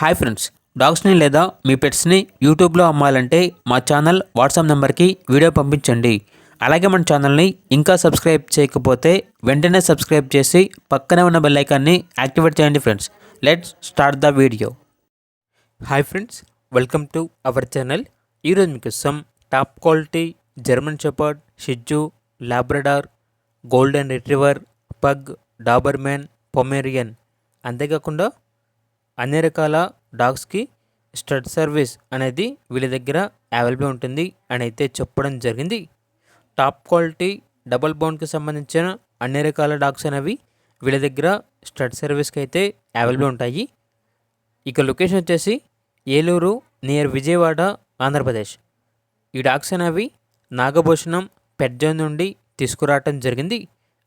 Hi friends, డాగ్స్ని లేదా మీ పెట్స్ని యూట్యూబ్లో అమ్మాలంటే మా ఛానల్ వాట్సాప్ నెంబర్కి వీడియో పంపించండి. అలాగే మన ఛానల్ని ఇంకా సబ్స్క్రైబ్ చేయకపోతే వెంటనే సబ్స్క్రైబ్ చేసి పక్కనే ఉన్న బెల్ ఐకాన్ని యాక్టివేట్ చేయండి friends. Let's start the video. Hi friends, welcome to our channel. ఈరోజు మీకోసం top quality German shepherd, Shih Tzu, Labrador, golden retriever, pug, Doberman, Pomeranian, అంతేకాకుండా అన్ని రకాల డాగ్స్కి స్టడ్ సర్వీస్ అనేది వీళ్ళ దగ్గర అవైలబుల్ ఉంటుంది అని అయితే చెప్పడం జరిగింది. టాప్ క్వాలిటీ డబుల్ బౌండ్కి సంబంధించిన అన్ని రకాల డాగ్స్ అనేవి వీళ్ళ దగ్గర స్టడ్ సర్వీస్కి అయితే అవైలబుల్ ఉంటాయి. ఇక లొకేషన్ వచ్చేసి ఏలూరు నియర్ విజయవాడ, ఆంధ్రప్రదేశ్. ఈ డాగ్స్ అనేవి నాగభూషణం పెట్ జోన్ నుండి తీసుకురావటం జరిగింది.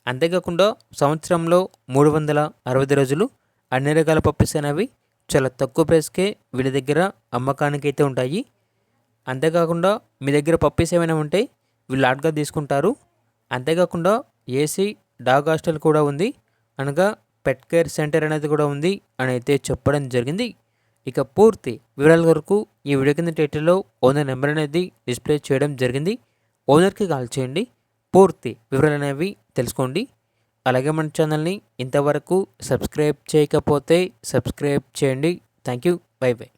అంతేకాకుండా సంవత్సరంలో 365 రోజులు అన్ని రకాల పప్పీస్ అనేవి చాలా తక్కువ ప్రైస్కే వీళ్ళ దగ్గర అమ్మకానికి అయితే ఉంటాయి. అంతేకాకుండా మీ దగ్గర పప్పీస్ ఏమైనా ఉంటే వీళ్ళు ఆర్డర్గా తీసుకుంటారు. అంతేకాకుండా ఏసీ డాగ్ హాస్టల్ కూడా ఉంది, అనగా పెట్ కేర్ సెంటర్ అనేది కూడా ఉంది అని అయితే చెప్పడం జరిగింది. ఇక పూర్తి వివరాల వరకు ఈ వీడియో కింద టైటిల్లో ఓనర్ నెంబర్ అనేది డిస్ప్లే చేయడం జరిగింది. ఓనర్కి కాల్ చేయండి, పూర్తి వివరాలు అనేవి తెలుసుకోండి. అలాగే మన ఛానల్ని ఇంతవరకు సబ్స్క్రైబ్ చేయకపోతే సబ్స్క్రైబ్ చేయండి. Thank you, by by.